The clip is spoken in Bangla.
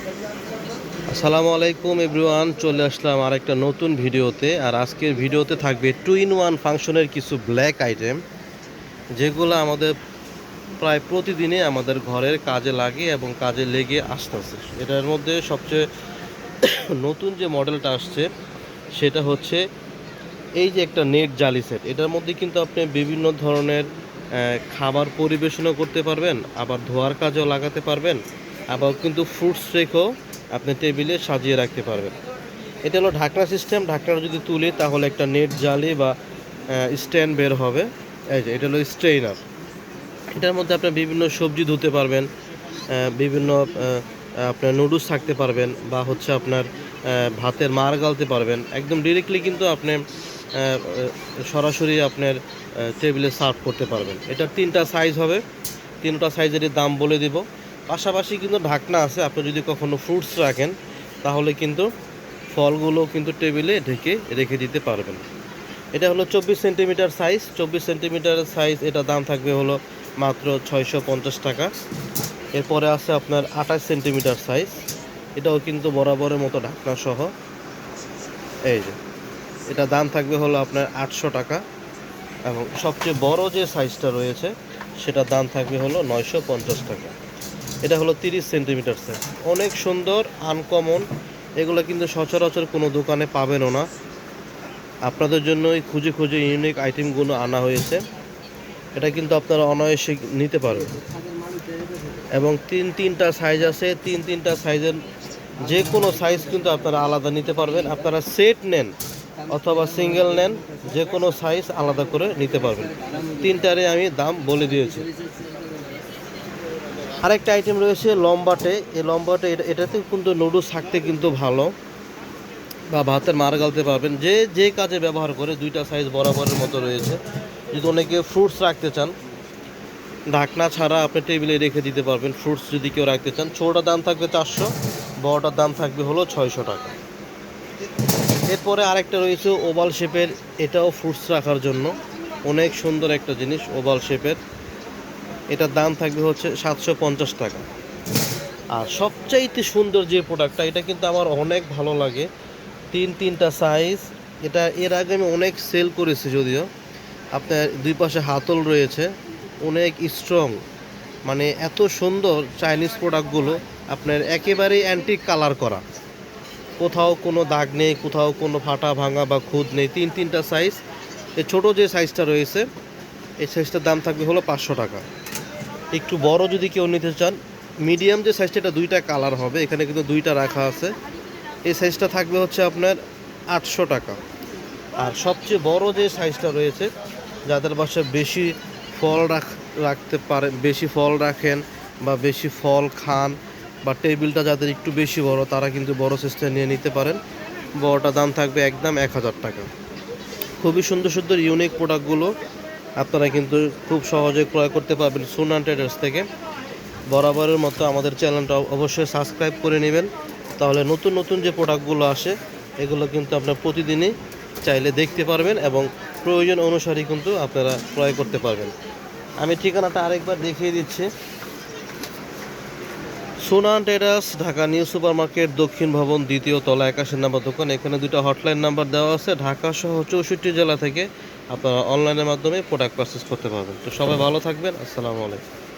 আসসালামু আলাইকুম এভরিওয়ান, চলে আসলাম আরেকটা নতুন ভিডিওতে। আর আজকের ভিডিওতে থাকবে 2-in-1 ফাংশনের কিছু ব্ল্যাক আইটেম, যেগুলো আমাদের প্রায় প্রতিদিনই আমাদের ঘরের কাজে লাগে এবং কাজে লেগে আসতেছে। এটার মধ্যে সবচেয়ে নতুন যে মডেলটা আসছে সেটা হচ্ছে এই যে একটা নেট জালি সেট। এটার মধ্যে কিন্তু আপনি বিভিন্ন ধরনের খাবার পরিবেশনও করতে পারবেন, আবার ধোয়ার কাজেও লাগাতে পারবেন, আবার কিন্তু ফ্রুটস রেখেও আপনি টেবিলে সাজিয়ে রাখতে পারবেন। এটা হলো ঢাকনা সিস্টেম। ঢাকনাটা যদি তুলি তাহলে একটা নেট জালি বা স্ট্যান্ড বের হবে। এই যে এটা হলো স্ট্রেইনার। এটার মধ্যে আপনি বিভিন্ন সবজি ধুতে পারবেন, বিভিন্ন আপনার নুডলস থাকতে পারবেন, বা হচ্ছে আপনার ভাতের মাড় গালতে পারবেন। একদম ডিরেক্টলি কিন্তু আপনি সরাসরি আপনার টেবিলে সার্ভ করতে পারবেন। এটার 3টা সাইজ হবে, 3টা সাইজেরই দাম বলে দিব। পাশাপাশি কিন্তু ঢাকনা আছে, আপনি যদি কখনো ফ্রুটস রাখেন তাহলে কিন্তু ফলগুলো কিন্তু টেবিলে ঢেকে রেখে দিতে পারবেন। এটা হলো 24 সেন্টিমিটার সাইজ। 24 সেন্টিমিটার সাইজ, এটা দাম থাকবে হলো মাত্র 650 টাকা। এরপরে আছে আপনার 28 সেন্টিমিটার সাইজ, এটাও কিন্তু বরাবরের মতো ঢাকনা সহ। এই যে এটা দাম থাকবে হলো আপনার 800 টাকা। এবং সবচেয়ে বড় যে সাইজটা রয়েছে সেটার দাম থাকবে হলো 950 টাকা। এটা হলো 30 সেন্টিমিটার সাইজ, অনেক সুন্দর, আনকমন। এগুলো কিন্তু সচরাচর কোনো দোকানে পাবেনও না। আপনাদের জন্যই খুঁজে খুঁজে ইউনিক আইটেমগুলো আনা হয়েছে। এটা কিন্তু আপনারা অনায়াসে নিতে পারবেন। এবং তিনটা সাইজ আছে, তিনটা সাইজের যে কোনো সাইজ কিন্তু আপনারা আলাদা নিতে পারবেন। আপনারা সেট নেন অথবা সিঙ্গেল নেন, যে কোনো সাইজ আলাদা করে নিতে পারবেন। তিনটারে আমি দাম বলে দিয়েছি। আরেকটা আইটেম রয়েছে লম্বাটে। এই লম্বাটে এটাতে কিন্তু নুডলস থাকতে কিন্তু ভালো, বা ভাতের মার গালতে পারবেন। যে কাজে ব্যবহার করে 2টা সাইজ বরাবরের মতো রয়েছে। যদি অনেকে ফ্রুটস রাখতে চান, ঢাকনা ছাড়া আপনি টেবিলে রেখে দিতে পারবেন। ফ্রুটস যদি কেউ রাখতে চান, ছোটোটার দাম থাকবে 400, বড়টার দাম থাকবে হলো 600 টাকা। এরপরে আরেকটা রয়েছে ওভাল শেপের, এটাও ফ্রুটস রাখার জন্য অনেক সুন্দর একটা জিনিস, ওভাল শেপের। এটার দাম থাকবে হচ্ছে 750 টাকা। আর সবচাইতে সুন্দর যে প্রোডাক্টটা, এটা কিন্তু আমার অনেক ভালো লাগে, তিনটা সাইজ। এটা এর আগে আমি অনেক সেল করেছি, যদিও আপনার দুই পাশে হাতল রয়েছে, অনেক স্ট্রং। মানে এত সুন্দর চাইনিজ প্রোডাক্টগুলো, আপনার একেবারেই অ্যান্টিক কালার করা, কোথাও কোনো দাগ নেই, কোথাও কোনো ফাটা ভাঙা বা খুদ নেই। তিনটা সাইজ। এই ছোটো যে সাইজটা রয়েছে, এই সাইজটার দাম থাকবে হলো 500 টাকা। একটু বড় যদি কেউ নিতে চান, মিডিয়াম যে সাইজটা, এটা 2টা কালার হবে, এখানে কিন্তু 2টা রাখা আছে। এই সাইজটা থাকবে হচ্ছে আপনার 800 টাকা। আর সবচেয়ে বড় যে সাইজটা রয়েছে, যাদের বাসায় বেশি ফল রাখতে পারে, বেশি ফল রাখেন বা বেশি ফল খান, বা টেবিলটা যাদের একটু বেশি বড়, তারা কিন্তু বড় সাইজটা নিয়ে নিতে পারেন। বড়টার দাম থাকবে একদম 1000 টাকা। খুবই সুন্দর সুন্দর ইউনিক প্রোডাক্টগুলো আপনারা কিন্তু খুব সহজে ক্রয় করতে পারবেন সুনান ট্রেডার্স থেকে। বরাবরের মতো আমাদের চ্যানেলটা অবশ্যই সাবস্ক্রাইব করে নেবেন, তাহলে নতুন নতুন যে প্রোডাক্টগুলো আসে এগুলো কিন্তু আপনারা প্রতিদিনই চাইলে দেখতে পারবেন এবং প্রয়োজন অনুসারে কিন্তু আপনারা ক্রয় করতে পারবেন। আমি ঠিকানাটা আরেকবার দেখিয়ে দিচ্ছি। Sunan traders, Dhaka new super market, দক্ষিণ ভবন, 2য় তলা, 81 নম্বর দোকান। এখানে 2টা হটলাইন নাম্বার দেওয়া আছে। ঢাকা সহ 64 জেলা থেকে আপনারা অনলাইনের মাধ্যমে প্রোডাক্ট পারচেস করতে পারবেন। তো সবাই ভালো থাকবেন। আসসালামু আলাইকুম।